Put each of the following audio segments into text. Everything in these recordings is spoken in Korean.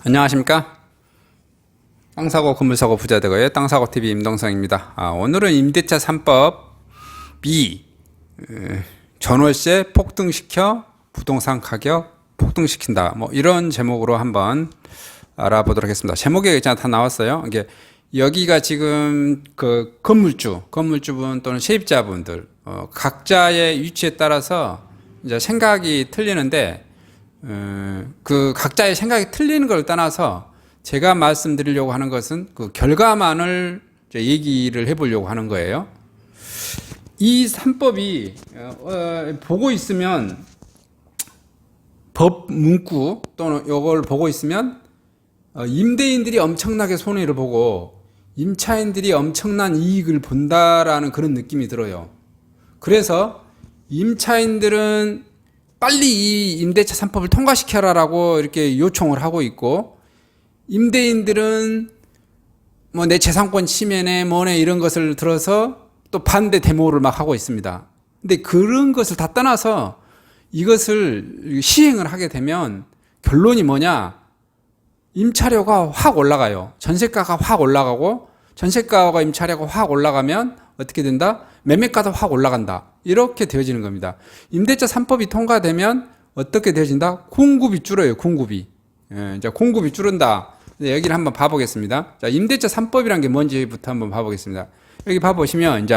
안녕하십니까? 땅사고 건물사고 부자되고의 땅사고TV 임동성입니다. 오늘은 임대차 3법이 전월세 폭등시켜 부동산 가격 폭등시킨다, 뭐 이런 제목으로 한번 알아보도록 하겠습니다. 제목에 일단 다 나왔어요. 이게 여기가 지금 그 건물주분 또는 세입자분들 각자의 위치에 따라서 이제 생각이 틀리는데, 그 각자의 생각이 틀리는 걸 떠나서 제가 말씀드리려고 하는 것은 그 결과만을 얘기를 해보려고 하는 거예요. 이 3법이 보고 있으면, 법 문구 또는 이걸 보고 있으면 임대인들이 엄청나게 손해를 보고 임차인들이 엄청난 이익을 본다라는 그런 느낌이 들어요. 그래서 임차인들은 빨리 이 임대차 3법을 통과시켜라라고 이렇게 요청을 하고 있고, 임대인들은 뭐 내 재산권 침해네 뭐네 이런 것을 들어서 또 반대 데모를 막 하고 있습니다. 근데 그런 것을 다 떠나서 이것을 시행을 하게 되면 결론이 뭐냐? 임차료가 확 올라가요. 전세가가 확 올라가고, 전세가가 임차료가 확 올라가면 어떻게 된다? 매매가도 확 올라간다. 이렇게 되어지는 겁니다. 임대차 3법이 통과되면 어떻게 되어진다? 공급이 줄어요. 공급이. 이제 공급이 줄은다. 여기를 한번 봐보겠습니다. 자, 임대차 3법이란 게 뭔지부터 한번 봐보겠습니다. 여기 봐보시면, 이제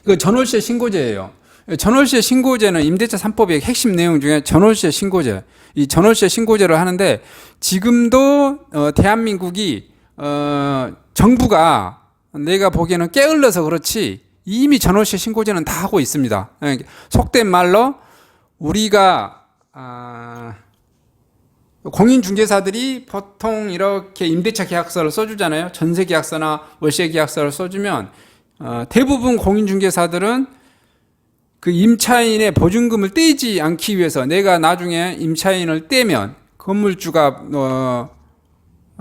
이거 전월세 신고제예요. 전월세 신고제는 임대차 3법의 핵심 내용 중에 전월세 신고제. 이 전월세 신고제를 하는데, 지금도 대한민국이 정부가 내가 보기에는 게을러서 그렇지 이미 전월세 신고제는 다 하고 있습니다. 속된 말로 우리가 공인중개사들이 보통 이렇게 임대차 계약서를 써주잖아요. 전세 계약서나 월세 계약서를 써주면 대부분 공인중개사들은 그 임차인의 보증금을 떼지 않기 위해서, 내가 나중에 임차인을 떼면 건물주가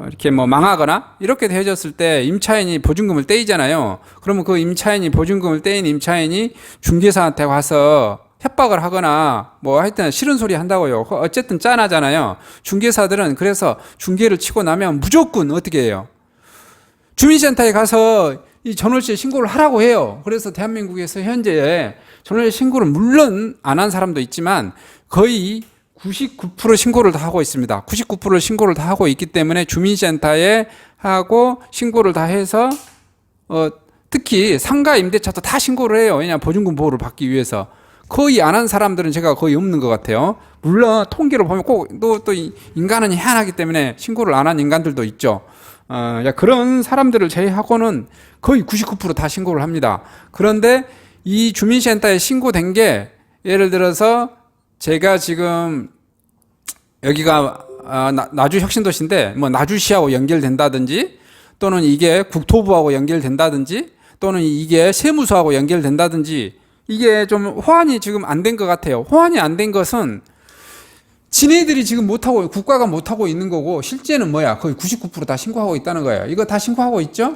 이렇게 뭐 망하거나 이렇게 되어졌을 때 임차인이 보증금을 떼이잖아요. 그러면 그 임차인이 보증금을 떼인 임차인이 중개사한테 와서 협박을 하거나 뭐 하여튼 싫은 소리 한다고요. 어쨌든 짠하잖아요. 중개사들은 그래서 중개를 치고 나면 무조건 어떻게 해요? 주민센터에 가서 이 전월세 신고를 하라고 해요. 그래서 대한민국에서 현재 전월세 신고를 물론 안 한 사람도 있지만 거의 99% 신고를 다 하고 있습니다. 99% 신고를 다 하고 있기 때문에 주민센터에 하고 신고를 다 해서 특히 상가 임대차도 다 신고를 해요. 왜냐하면 보증금 보호를 받기 위해서. 거의 안 한 사람들은 제가 거의 없는 것 같아요. 물론 통계를 보면 꼭 또 인간은 희한하기 때문에 신고를 안 한 인간들도 있죠. 그런 사람들을 제외하고는 거의 99% 다 신고를 합니다. 그런데 이 주민센터에 신고된 게, 예를 들어서 제가 지금 여기가 나주 혁신도시인데 뭐 나주시하고 연결된다든지, 또는 이게 국토부하고 연결된다든지, 또는 이게 세무서하고 연결된다든지, 이게 좀 호환이 지금 안 된 것 같아요. 호환이 안 된 것은 지네들이 지금 못하고, 국가가 못하고 있는 거고, 실제는 뭐야? 거의 99% 다 신고하고 있다는 거예요. 이거 다 신고하고 있죠?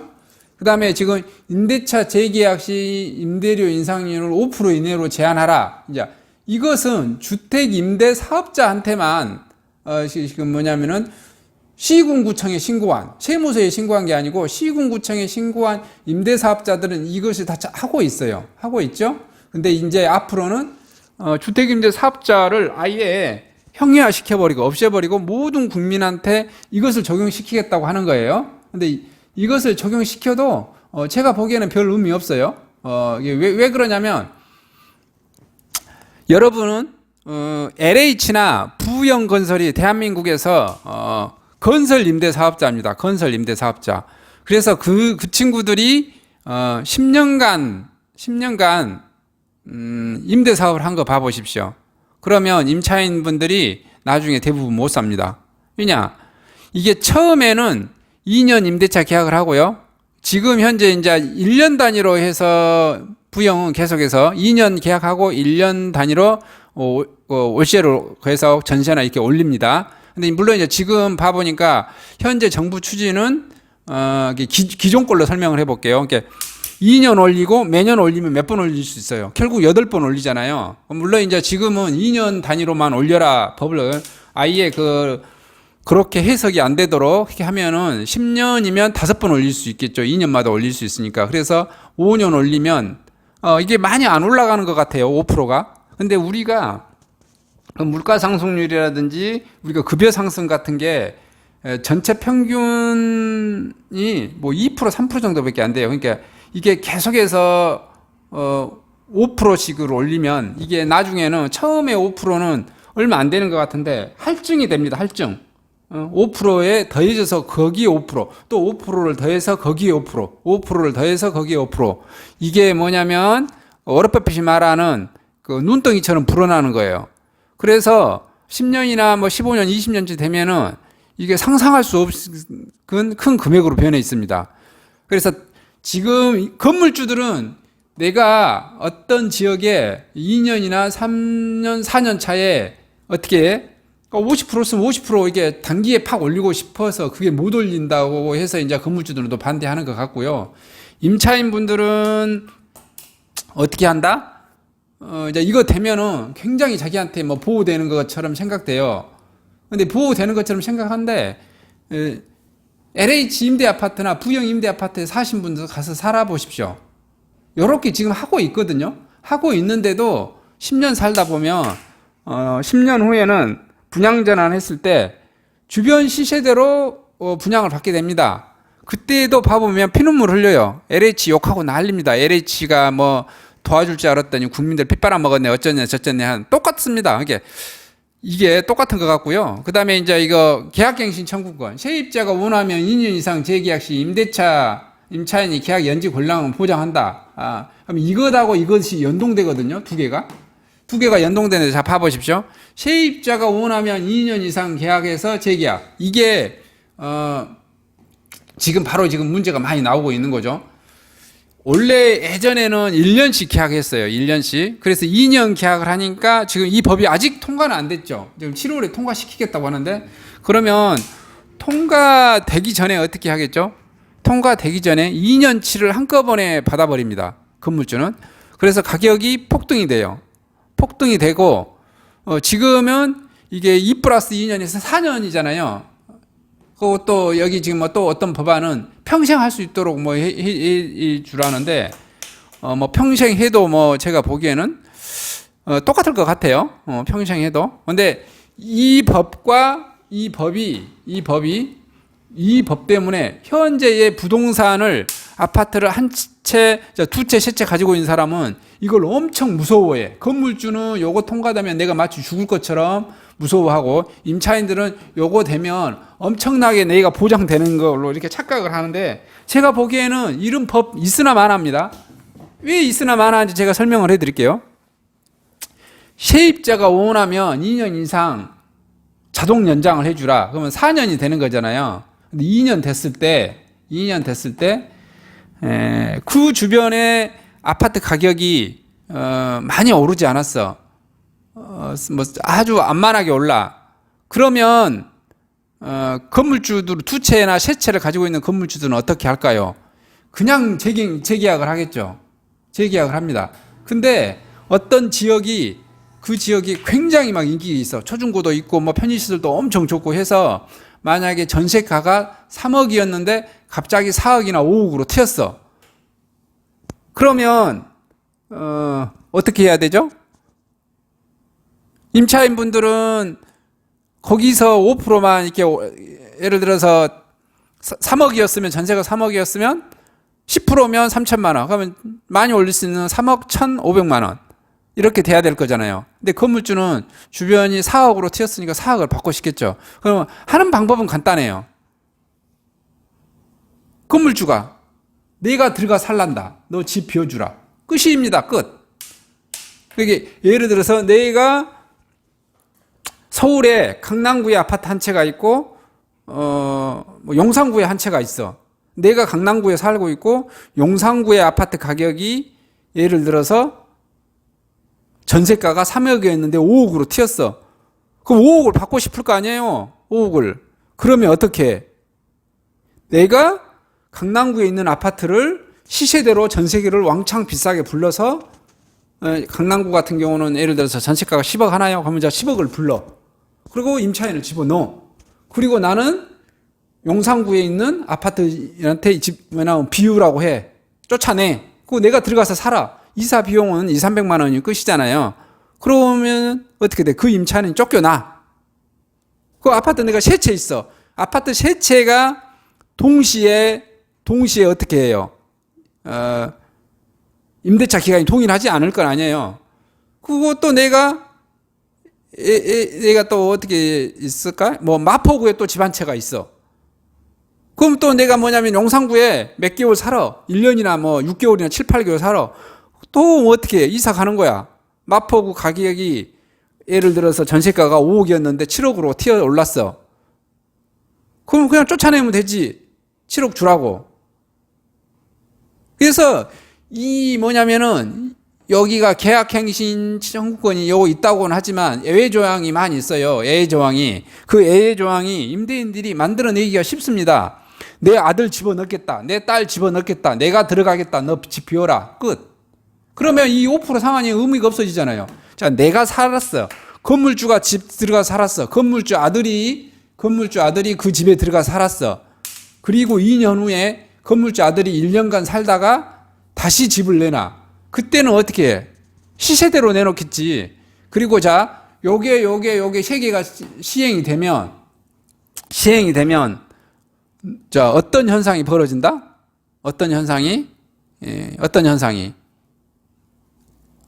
그 다음에 지금 임대차 재계약 시 임대료 인상률을 5% 이내로 제한하라. 이제 이것은 주택 임대 사업자한테만 지금 뭐냐면은 시군구청에 신고한, 세무서에 신고한 게 아니고 시군구청에 신고한 임대 사업자들은 이것을 다 하고 있어요. 하고 있죠? 근데 이제 앞으로는 주택 임대 사업자를 아예 형해화 시켜버리고 없애버리고 모든 국민한테 이것을 적용시키겠다고 하는 거예요. 근데 이것을 적용시켜도 제가 보기에는 별 의미 없어요. 왜 그러냐면, 여러분은 LH나 부영건설이 대한민국에서 건설 임대 사업자입니다. 건설 임대 사업자. 그래서 그 친구들이 10년간 임대 사업을 한 거 봐보십시오. 그러면 임차인분들이 나중에 대부분 못 삽니다. 왜냐? 이게 처음에는 2년 임대차 계약을 하고요. 지금 현재 이제 1년 단위로 해서 부영은 계속해서 2년 계약하고 1년 단위로 월세로 해서 전세나 이렇게 올립니다. 근데 물론 이제 지금 봐보니까 현재 정부 추진은 기존 걸로 설명을 해볼게요. 그러니까 2년 올리고 매년 올리면 몇 번 올릴 수 있어요? 결국 8번 올리잖아요. 물론 이제 지금은 2년 단위로만 올려라 법을 아예 그렇게 해석이 안 되도록 이렇게 하면은 10년이면 5번 올릴 수 있겠죠. 2년마다 올릴 수 있으니까. 그래서 5년 올리면 이게 많이 안 올라가는 것 같아요. 5%가. 근데 우리가 물가 상승률이라든지 우리가 급여 상승 같은 게 전체 평균이 뭐 2%, 3% 정도밖에 안 돼요. 그러니까 이게 계속해서 5%씩으로 올리면 이게 나중에는 처음에 5%는 얼마 안 되는 것 같은데 할증이 됩니다. 할증. 5%에 더해져서 거기에 5%, 또 5%를 더해서 거기에 5%, 5%를 더해서 거기에 5%. 이게 뭐냐면 워런 버핏이 말하는 그 눈덩이처럼 불어나는 거예요. 그래서 10년이나 뭐 15년, 20년째 되면은 이게 상상할 수 없은 큰 금액으로 변해 있습니다. 그래서 지금 건물주들은 내가 어떤 지역에 2년이나 3년, 4년 차에 어떻게 50% 쓰면 50% 이게 단기에 팍 올리고 싶어서 그게 못 올린다고 해서 이제 건물주들은 또 반대하는 것 같고요. 임차인 분들은 어떻게 한다? 이제 이거 되면은 굉장히 자기한테 뭐 보호되는 것처럼 생각돼요. 근데 보호되는 것처럼 생각하는데, LH 임대 아파트나 부영 임대 아파트에 사신 분들 가서 살아보십시오. 요렇게 지금 하고 있거든요. 하고 있는데도 10년 살다 보면, 10년 후에는 분양 전환했을 때 주변 시세대로 분양을 받게 됩니다. 그때도 봐보면 피눈물 흘려요. LH 욕하고 난립니다. LH가 뭐 도와줄 줄 알았더니 국민들 피 빨아먹었네, 어쩌네 저쩌네 한 똑같습니다. 이게 똑같은 것 같고요. 그 다음에 이제 이거 계약갱신 청구권. 세입자가 원하면 2년 이상 재계약 시 임차인이 계약 연지 권리금을 보장한다. 그럼 이것하고 이것이 연동되거든요. 두 개가 연동되는데 자 봐보십시오. 세입자가 원하면 2년 이상 계약해서 재계약. 이게 지금 문제가 많이 나오고 있는 거죠. 원래 예전에는 1년씩 계약했어요. 1년씩. 그래서 2년 계약을 하니까 지금 이 법이 아직 통과는 안 됐죠. 지금 7월에 통과시키겠다고 하는데, 그러면 통과되기 전에 어떻게 하겠죠? 통과되기 전에 2년치를 한꺼번에 받아버립니다. 건물주는. 그래서 가격이 폭등이 돼요. 폭등이 되고, 지금은 이게 2 플러스 2년에서 4년이잖아요. 그리고 또 여기 지금 뭐 또 어떤 법안은 평생 할 수 있도록 뭐 주라는데, 뭐 평생 해도 뭐 제가 보기에는 똑같을 것 같아요. 평생 해도. 근데 이 법과 이 법 때문에 현재의 부동산을 아파트를 한 채, 두 채, 세 채 가지고 있는 사람은 이걸 엄청 무서워해. 건물주는 요거 통과되면 내가 마치 죽을 것처럼 무서워하고, 임차인들은 요거 되면 엄청나게 내가 보장되는 걸로 이렇게 착각을 하는데, 제가 보기에는 이런 법 있으나 마나입니다. 왜 있으나 마나인지 제가 설명을 해드릴게요. 세입자가 원하면 2년 이상 자동 연장을 해주라. 그러면 4년이 되는 거잖아요. 근데 2년 됐을 때 그 주변에 아파트 가격이 많이 오르지 않았어. 뭐 아주 안만하게 올라. 그러면 건물주들 두 채나 세 채를 가지고 있는 건물주들은 어떻게 할까요? 그냥 재계약을 하겠죠. 재계약을 합니다. 근데 어떤 지역이, 그 지역이 굉장히 막 인기가 있어. 초중고도 있고 뭐 편의시설도 엄청 좋고 해서 만약에 전세가가 3억이었는데 갑자기 4억이나 5억으로 튀었어. 그러면 어떻게 해야 되죠? 임차인분들은 거기서 5%만 이렇게, 예를 들어서 3억이었으면, 전세가 3억이었으면 10%면 3천만 원. 그러면 많이 올릴 수 있는 3억 1,500만 원. 이렇게 돼야 될 거잖아요. 근데 건물주는 주변이 4억으로 튀었으니까 4억을 받고 싶겠죠. 그러면 하는 방법은 간단해요. 건물주가 내가 들어가 살란다. 너 집 비워주라. 끝입니다. 끝. 이게 예를 들어서 내가 서울에 강남구에 아파트 한 채가 있고, 뭐 용산구에 한 채가 있어. 내가 강남구에 살고 있고, 용산구의 아파트 가격이 예를 들어서 전세가가 3억이었는데 5억으로 튀었어. 그럼 5억을 받고 싶을 거 아니에요? 5억을. 그러면 어떻게 해? 내가 강남구에 있는 아파트를 시세대로 전세계를 왕창 비싸게 불러서, 강남구 같은 경우는 예를 들어서 전세가가 10억 하나요? 그러면 10억을 불러. 그리고 임차인을 집어넣어. 그리고 나는 용산구에 있는 아파트한테 집 비우라고 해. 쫓아내. 그거 내가 들어가서 살아. 이사 비용은 200~300만 원이 끝이잖아요. 그러면 어떻게 돼? 그 임차인은 쫓겨나. 그 아파트 내가 세 채 있어. 아파트 세 채가 동시에 어떻게 해요? 임대차 기간이 동일하지 않을 건 아니에요. 그것도 내가 또 어떻게 있을까? 뭐 마포구에 또 집 한 채가 있어. 그럼 또 내가 뭐냐면 용산구에 몇 개월 살아. 1년이나 뭐 6개월이나 7, 8개월 살아. 또 어떻게 해? 이사 가는 거야. 마포구 가격이 예를 들어서 전세가가 5억이었는데 7억으로 튀어 올랐어. 그럼 그냥 쫓아내면 되지. 7억 주라고. 그래서 이 뭐냐면은 여기가 계약갱신 청구권이 요거 있다고는 하지만 예외 조항이 많이 있어요. 예외 조항이. 그 예외 조항이 임대인들이 만들어내기가 쉽습니다. 내 아들 집어넣겠다. 내 딸 집어넣겠다. 내가 들어가겠다. 너 집 비워라. 끝. 그러면 이 5% 상한이 의미가 없어지잖아요. 자, 내가 살았어. 건물주가 집 들어가 살았어. 건물주 아들이 그 집에 들어가 살았어. 그리고 2년 후에 건물주 아들이 1년간 살다가 다시 집을 내놔. 그때는 어떻게 해? 시세대로 내놓겠지. 그리고 자, 요게 세 개가 시행이 되면 자, 어떤 현상이 벌어진다? 어떤 현상이?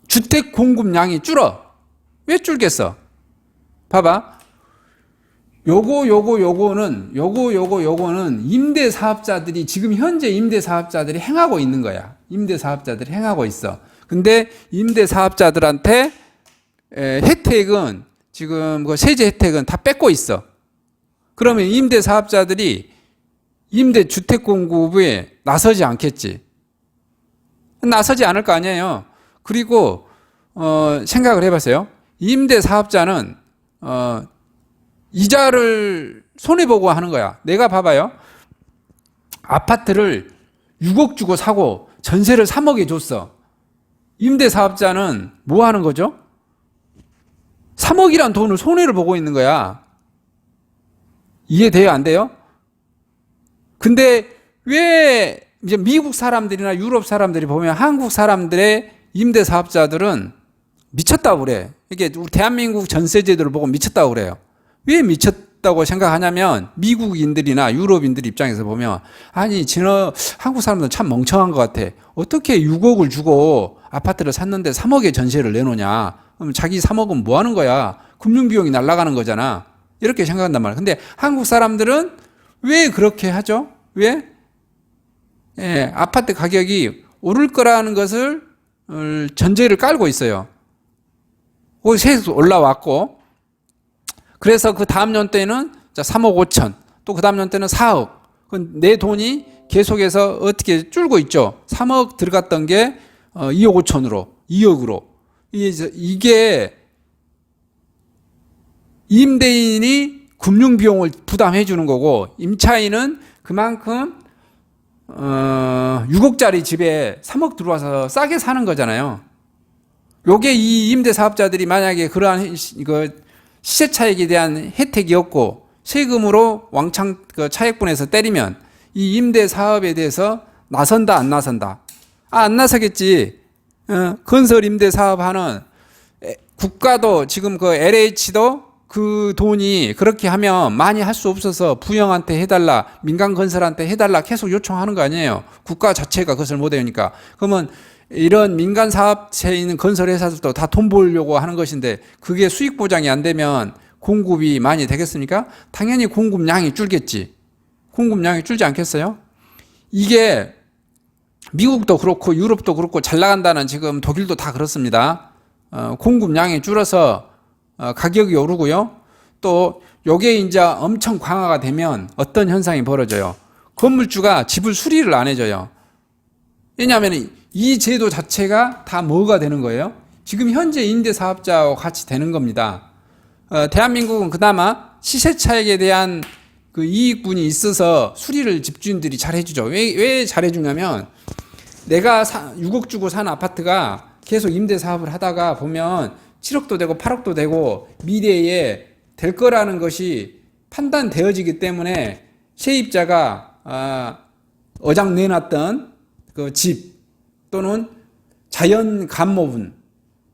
주택 공급량이 줄어. 왜 줄겠어? 봐봐. 요거는 임대사업자들이 지금 현재 임대사업자들이 행하고 있는 거야. 임대사업자들이 행하고 있어. 근데 임대사업자들한테 혜택은 지금 그 세제 혜택은 다 뺏고 있어. 그러면 임대사업자들이 임대주택 공급에 나서지 않겠지. 나서지 않을 거 아니에요. 그리고 생각을 해봤어요. 임대사업자는 이자를 손해보고 하는 거야. 내가 봐봐요. 아파트를 6억 주고 사고 전세를 3억에 줬어. 임대사업자는 뭐 하는 거죠? 3억이란 돈을 손해를 보고 있는 거야. 이해돼요? 안 돼요? 근데 왜 이제 미국 사람들이나 유럽 사람들이 보면 한국 사람들의 임대사업자들은 미쳤다고 그래. 이게 우리 대한민국 전세제도를 보고 미쳤다고 그래요. 왜 미쳤다고 생각하냐면 미국인들이나 유럽인들 입장에서 보면 아니 한국 사람들은 참 멍청한 것 같아. 어떻게 6억을 주고 아파트를 샀는데 3억의 전세를 내놓냐. 그럼 자기 3억은 뭐 하는 거야. 금융비용이 날아가는 거잖아. 이렇게 생각한단 말이야. 근데 한국 사람들은 왜 그렇게 하죠? 왜? 아파트 가격이 오를 거라는 것을 전제를 깔고 있어요. 세수 올라왔고, 그래서 그 다음 년대는 3억 5천, 또 그 다음 년대는 4억. 내 돈이 계속해서 어떻게 줄고 있죠. 3억 들어갔던 게 2억 5천으로, 2억으로. 이게 임대인이 금융비용을 부담해 주는 거고, 임차인은 그만큼 6억짜리 집에 3억 들어와서 싸게 사는 거잖아요. 요게 이 임대사업자들이 만약에 그러한 시세 차익에 대한 혜택이 없고 세금으로 왕창 차액분에서 때리면 이 임대사업에 대해서 나선다 안 나선다? 안 나서겠지. 건설 임대사업하는 국가도 지금 그 LH도 그 돈이 그렇게 하면 많이 할 수 없어서 부영한테 해달라, 민간 건설한테 해달라 계속 요청하는 거 아니에요. 국가 자체가 그것을 못 해오니까. 그러면 이런 민간 사업체에 있는 건설 회사들도 다 돈 벌려고 하는 것인데 그게 수익 보장이 안 되면 공급이 많이 되겠습니까? 당연히 공급량이 줄겠지. 공급량이 줄지 않겠어요? 이게 미국도 그렇고 유럽도 그렇고 잘 나간다는 지금 독일도 다 그렇습니다. 공급량이 줄어서 가격이 오르고요. 또 요게 이제 엄청 강화가 되면 어떤 현상이 벌어져요? 건물주가 집을 수리를 안 해줘요. 왜냐하면 이 제도 자체가 다 뭐가 되는 거예요? 지금 현재 임대사업자와 같이 되는 겁니다. 대한민국은 그나마 시세 차익에 대한 그 이익분이 있어서 수리를 집주인들이 잘 해주죠. 왜 잘 해주냐면 내가 6억 주고 산 아파트가 계속 임대사업을 하다가 보면 7억도 되고 8억도 되고 미래에 될 거라는 것이 판단되어지기 때문에 세입자가 어장 내놨던 그 집 또는 자연 감모분,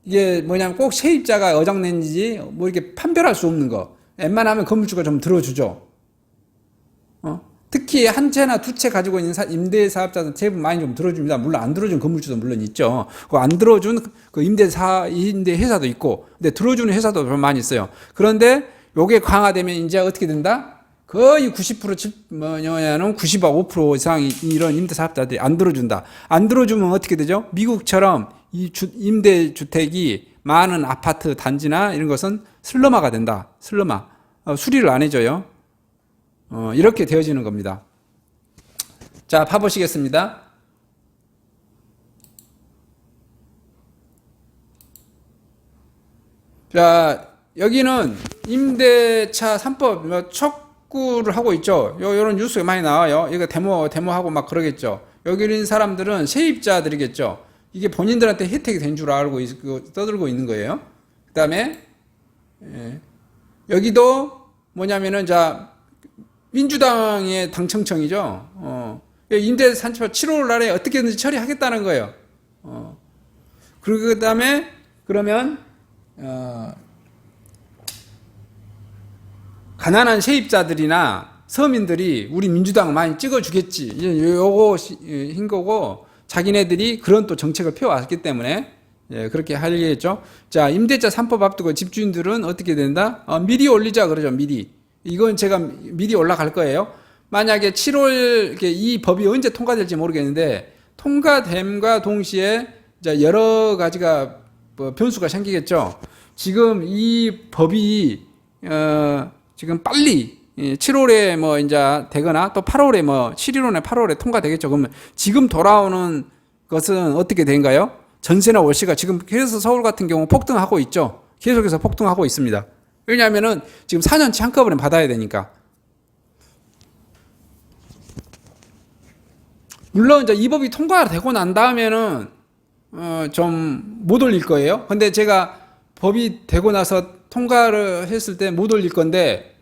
이게 뭐냐면 꼭 세입자가 어장 낸지 뭐 이렇게 판별할 수 없는 거. 웬만하면 건물주가 좀 들어주죠. 특히 한 채나 두 채 가지고 있는 임대사업자는 대부분 많이 좀 들어줍니다. 물론 안 들어준 건물주도 물론 있죠. 그 안 들어준 그 임대회사도 있고, 근데 들어주는 회사도 좀 많이 있어요. 그런데 요게 강화되면 이제 어떻게 된다? 거의 90%는 95% 이상 이런 임대사업자들이 안 들어준다. 안 들어주면 어떻게 되죠? 미국처럼 이 임대주택이 많은 아파트 단지나 이런 것은 슬럼화가 된다. 슬럼화. 수리를 안 해줘요. 이렇게 되어지는 겁니다. 자, 봐보시겠습니다. 자, 여기는 임대차 3법 촉구를 하고 있죠. 요런 뉴스가 많이 나와요. 이거 데모하고 막 그러겠죠. 여기 있는 사람들은 세입자들이겠죠. 이게 본인들한테 혜택이 된 줄 알고 떠들고 있는 거예요. 그 다음에, 여기도 뭐냐면은, 자, 민주당의 당청청이죠. 임대 산법 7월 날에 어떻게든지 처리하겠다는 거예요. 그리고 그 다음에, 그러면, 가난한 세입자들이나 서민들이 우리 민주당을 많이 찍어주겠지. 요거 흰 거고, 자기네들이 그런 또 정책을 펴왔기 때문에, 그렇게 하려겠죠. 자, 임대차 3법 앞두고 집주인들은 어떻게 된다? 미리 올리자 그러죠, 미리. 이건 제가 미리 올라갈 거예요. 만약에 7월, 이 법이 언제 통과될지 모르겠는데, 통과됨과 동시에 여러 가지가 변수가 생기겠죠. 지금 이 법이, 지금 빨리 7월에 뭐 이제 되거나 또 8월에 뭐 7일원에 8월에 통과되겠죠. 그러면 지금 돌아오는 것은 어떻게 된가요? 전세나 월세가 지금 그래서 서울 같은 경우 폭등하고 있죠. 계속해서 폭등하고 있습니다. 왜냐하면은 지금 4년치 한꺼번에 받아야 되니까. 물론 이제 이 법이 통과되고 난 다음에는 좀 못 올릴 거예요. 근데 제가 법이 되고 나서 통과를 했을 때 못 올릴 건데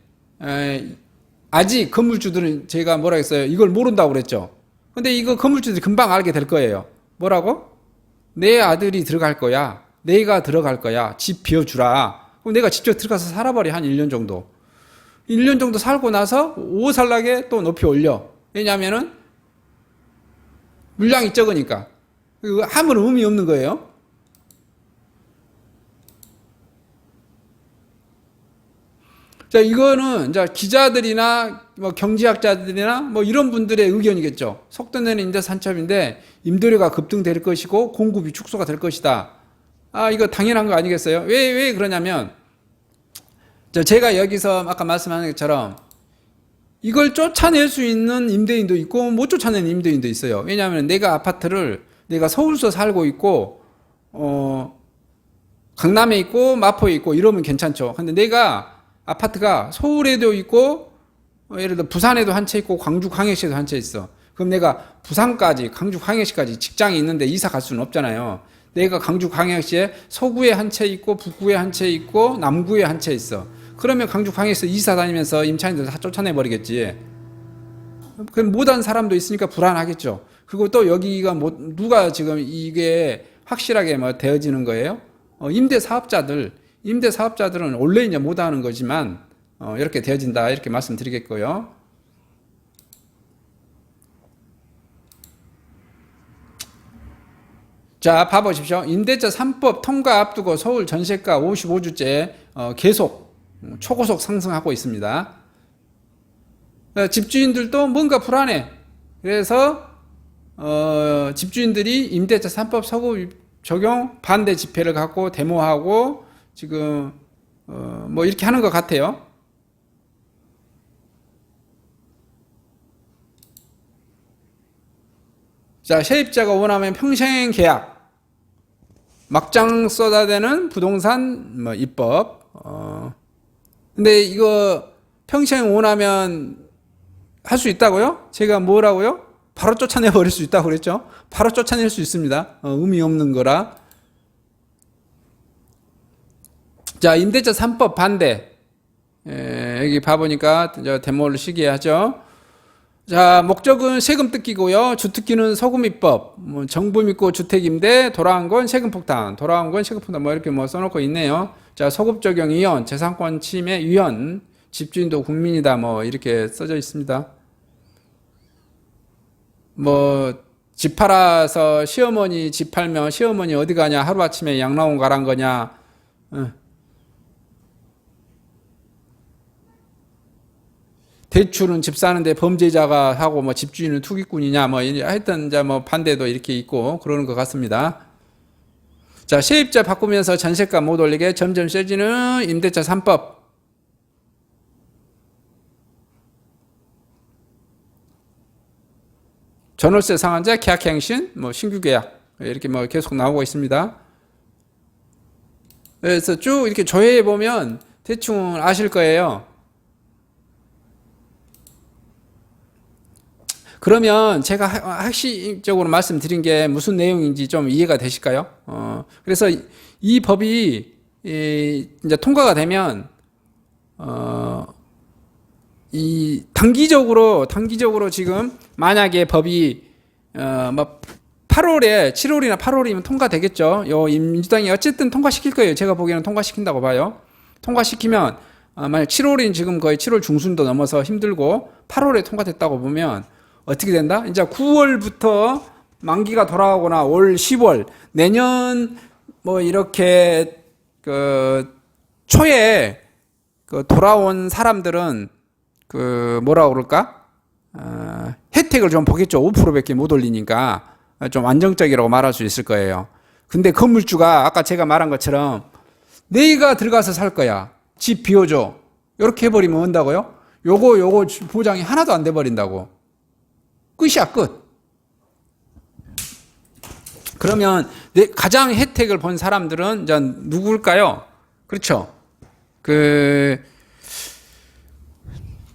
아직 건물주들은 제가 뭐라 했어요? 이걸 모른다고 그랬죠. 근데 이거 건물주들이 금방 알게 될 거예요. 뭐라고? 내 아들이 들어갈 거야. 내가 들어갈 거야. 집 비워주라. 그럼 내가 직접 들어가서 살아버려. 한 1년 정도. 1년 정도 살고 나서 오살나게 또 높이 올려. 왜냐하면은 물량이 적으니까. 아무런 의미 없는 거예요. 자, 이거는 이제 기자들이나 뭐 경제학자들이나 뭐 이런 분들의 의견이겠죠. 속도내는 임대 산첩인데 임대료가 급등될 것이고 공급이 축소가 될 것이다. 이거 당연한 거 아니겠어요? 왜 그러냐면 제가 여기서 아까 말씀하는 것처럼 이걸 쫓아낼 수 있는 임대인도 있고 못 쫓아내는 임대인도 있어요. 왜냐하면 내가 아파트를 내가 서울서 살고 있고 강남에 있고 마포에 있고 이러면 괜찮죠. 근데 내가 아파트가 서울에도 있고 예를 들어 부산에도 한 채 있고 광주 광역시에도 한 채 있어. 그럼 내가 부산까지 광주 광역시까지 직장이 있는데 이사 갈 수는 없잖아요. 내가 광주 광역시에 서구에 한 채 있고 북구에 한 채 있고 남구에 한 채 있어. 그러면 광주 광역시에서 이사 다니면서 임차인들 다 쫓아내 버리겠지. 그럼 못한 사람도 있으니까 불안하겠죠. 그리고 또 여기가 누가 지금 이게 확실하게 뭐 되어지는 거예요? 임대사업자들은 원래 이제 못하는 거지만 이렇게 되어진다 이렇게 말씀드리겠고요. 자, 봐보십시오. 임대차 3법 통과 앞두고 서울 전세가 55주째 계속 초고속 상승하고 있습니다. 집주인들도 뭔가 불안해. 그래서 집주인들이 임대차 3법 서구 적용 반대 집회를 갖고 데모하고 지금 뭐 이렇게 하는 것 같아요. 자, 세입자가 원하면 평생 계약, 막장 쏟아대는 부동산 뭐 입법. 근데 이거 평생 원하면 할 수 있다고요? 제가 뭐라고요? 바로 쫓아내 버릴 수 있다고 그랬죠? 바로 쫓아낼 수 있습니다. 의미 없는 거라. 자, 임대차 3법 반대. 여기 봐보니까 저 데모를 시기하죠. 자, 목적은 세금 뜯기고요. 주특기는 소금입법, 뭐 정부 믿고 주택 임대, 돌아온 건 세금 폭탄, 돌아온 건 세금 폭탄, 뭐 이렇게 뭐 써놓고 있네요. 자, 소급 적용 위헌, 재산권 침해 위헌, 집주인도 국민이다, 뭐 이렇게 써져 있습니다. 뭐 집 팔아서 시어머니 집 팔면 시어머니 어디 가냐, 하루아침에 양락원 가란 거냐. 대출은 집 사는데 범죄자가 하고 뭐 집주인은 투기꾼이냐, 뭐 하여튼 이제 뭐 반대도 이렇게 있고 그러는 것 같습니다. 자, 세입자 바꾸면서 전세가 못 올리게 점점 세지는 임대차 3법. 전월세 상한제, 계약갱신, 뭐 신규 계약 이렇게 뭐 계속 나오고 있습니다. 그래서 쭉 이렇게 조회해 보면 대충 아실 거예요. 그러면 제가 핵심적으로 말씀드린 게 무슨 내용인지 좀 이해가 되실까요? 그래서 이 법이 이제 통과가 되면 이 단기적으로 지금 만약에 법이 뭐 8월에 7월이나 8월이면 통과되겠죠. 요 민주당이 어쨌든 통과시킬 거예요. 제가 보기에는 통과시킨다고 봐요. 통과시키면 만약 7월인 지금 거의 7월 중순도 넘어서 힘들고 8월에 통과됐다고 보면 어떻게 된다? 이제 9월부터 만기가 돌아오거나 올 10월 내년 뭐 이렇게 그 초에 그 돌아온 사람들은 그 뭐라 그럴까? 혜택을 좀 보겠죠. 5%밖에 못 올리니까 좀 안정적이라고 말할 수 있을 거예요. 근데 건물주가 아까 제가 말한 것처럼 내가 들어가서 살 거야. 집 비워줘. 이렇게 해버리면 온다고요? 요거 보장이 하나도 안 돼 버린다고. 끝이야, 끝. 그러면 가장 혜택을 본 사람들은 이제 누구일까요? 그렇죠. 그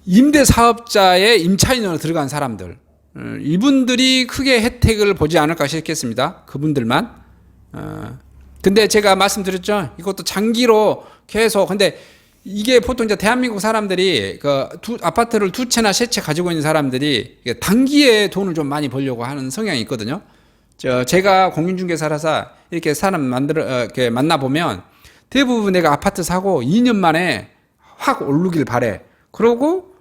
임대사업자의 임차인으로 들어간 사람들, 이분들이 크게 혜택을 보지 않을까 싶겠습니다. 그분들만. 근데 제가 말씀드렸죠. 이것도 장기로 계속. 근데 이게 보통 이제 대한민국 사람들이 그 아파트를 두 채나 세 채 가지고 있는 사람들이 단기에 돈을 좀 많이 벌려고 하는 성향이 있거든요. 제가 공인중개사라서 이렇게 사람 이렇게 만나 보면 대부분 내가 아파트 사고 2년 만에 확 오르길 바래. 그러고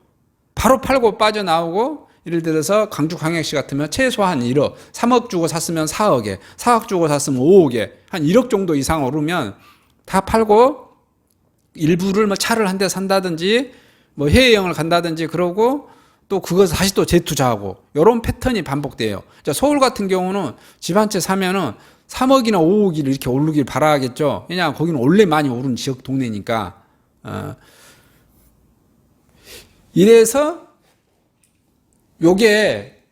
바로 팔고 빠져나오고, 예를 들어서 광주광역시 같으면 최소한 1억, 3억 주고 샀으면 4억에, 4억 주고 샀으면 5억에, 한 1억 정도 이상 오르면 다 팔고 일부를 뭐 차를 한 대 산다든지 뭐 해외여행을 간다든지 그러고 또 그것을 다시 또 재투자하고, 이런 패턴이 반복돼요. 자, 서울 같은 경우는 집 한 채 사면은 3억이나 5억이 이렇게 오르길 바라겠죠. 왜냐하면 거기는 원래 많이 오른 지역 동네니까. 이래서 요게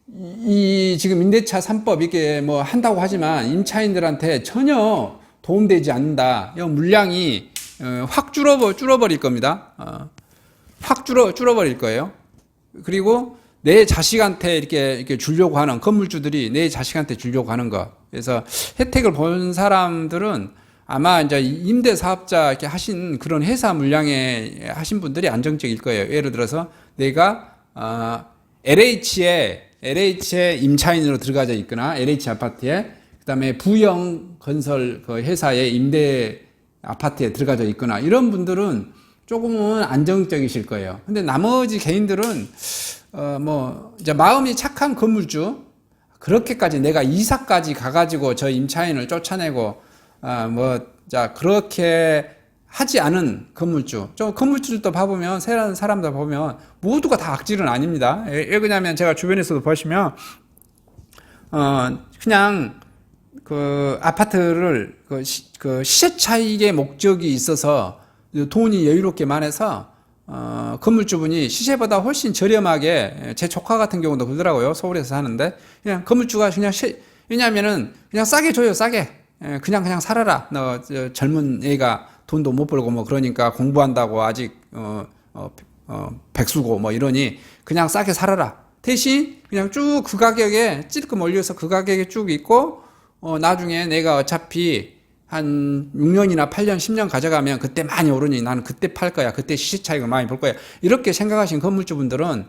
이 지금 임대차 3법 이게 뭐 한다고 하지만 임차인들한테 전혀 도움되지 않는다. 이 물량이 확 줄어버릴 겁니다. 확 줄어버릴 거예요. 그리고 내 자식한테 이렇게 주려고 하는, 건물주들이 내 자식한테 주려고 하는 거. 그래서 혜택을 본 사람들은 아마 이제 임대사업자 이렇게 하신 그런 회사 물량에 하신 분들이 안정적일 거예요. 예를 들어서 내가 LH에 임차인으로 들어가져 있거나 LH 아파트에, 그다음에 부영 건설 그 회사의 임대 아파트에 들어가져 있거나, 이런 분들은 조금은 안정적이실 거예요. 근데 나머지 개인들은 뭐 이제 마음이 착한 건물주, 그렇게까지 내가 이사까지 가가지고 저 임차인을 쫓아내고 자 그렇게 하지 않은 건물주, 좀 건물주들도 봐보면, 세라는 사람들 보면 모두가 다 악질은 아닙니다. 왜 그러냐면 제가 주변에서도 보시면 그냥 그 아파트를 그 시세 차익의 목적이 있어서 돈이 여유롭게만 해서 건물주분이 시세보다 훨씬 저렴하게, 제 조카 같은 경우도 그러더라고요. 서울에서 사는데 그냥 건물주가 그냥 왜냐하면은 그냥 싸게 줘요, 싸게. 그냥 살아라. 너 젊은 애가 돈도 못 벌고 뭐 그러니까 공부한다고 아직 백수고 뭐 이러니 그냥 싸게 살아라. 대신 그냥 쭉 그 가격에 찔끔 올려서 그 가격에 쭉 있고, 나중에 내가 어차피 한 6년이나 8년, 10년 가져가면 그때 많이 오르니 나는 그때 팔 거야. 그때 시세 차익을 많이 볼 거야. 이렇게 생각하신 건물주분들은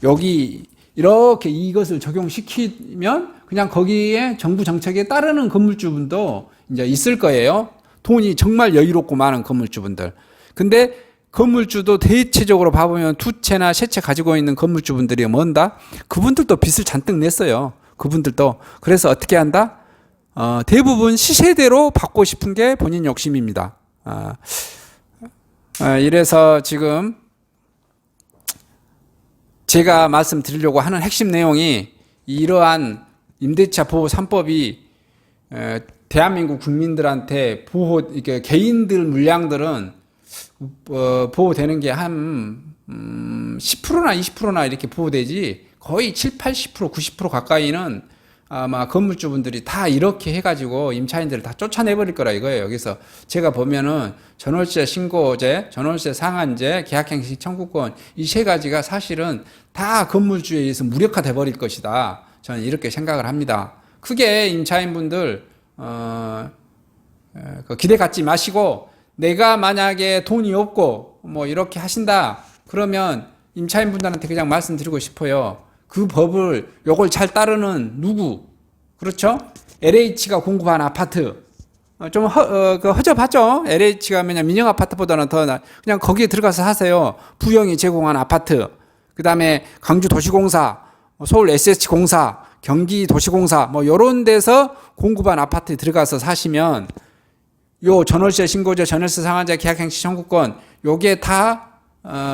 여기 이렇게 이것을 적용시키면 그냥 거기에 정부 정책에 따르는 건물주분도 이제 있을 거예요. 돈이 정말 여유롭고 많은 건물주분들. 근데 건물주도 대체적으로 봐보면 두 채나 세 채 가지고 있는 건물주분들이 뭔다? 그분들도 빚을 잔뜩 냈어요. 그분들도. 그래서 어떻게 한다? 대부분 시세대로 받고 싶은 게 본인 욕심입니다. 이래서 지금 제가 말씀드리려고 하는 핵심 내용이 이러한 임대차 보호 3법이 대한민국 국민들한테 이렇게 개인들 물량들은 보호되는 게 한 10%나 20%나 이렇게 보호되지 거의 7, 80%, 90% 가까이는 아마 건물주분들이 다 이렇게 해가지고 임차인들을 다 쫓아내버릴 거라 이거예요. 여기서 제가 보면은 전월세 신고제, 전월세 상한제, 계약갱신 청구권 이 세 가지가 사실은 다 건물주에 의해서 무력화돼 버릴 것이다. 저는 이렇게 생각을 합니다. 크게 임차인분들 기대 갖지 마시고 내가 만약에 돈이 없고 뭐 이렇게 하신다 그러면 임차인분들한테 그냥 말씀드리고 싶어요. 그 법을 요걸 잘 따르는 누구 그렇죠? LH가 공급한 아파트 좀 허접하죠? LH가 민영 아파트보다는 더 그냥 거기에 들어가서 하세요. 부영이 제공한 아파트 그 다음에 강주도시공사 서울 SH공사 경기도시공사 뭐 요런 데서 공급한 아파트에 들어가서 사시면 요 전월세 신고제, 전월세 상한제, 계약행시 청구권 요게 다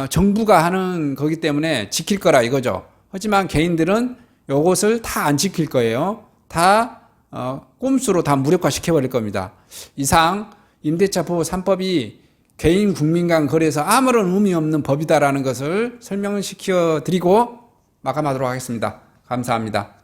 정부가 하는 거기 때문에 지킬 거라 이거죠. 하지만 개인들은 요것을 다 안 지킬 거예요. 다 꼼수로 다 무력화 시켜버릴 겁니다. 이상 임대차 보호 3법이 개인 국민 간 거래에서 아무런 의미 없는 법이다라는 것을 설명시켜 드리고 마감하도록 하겠습니다. 감사합니다.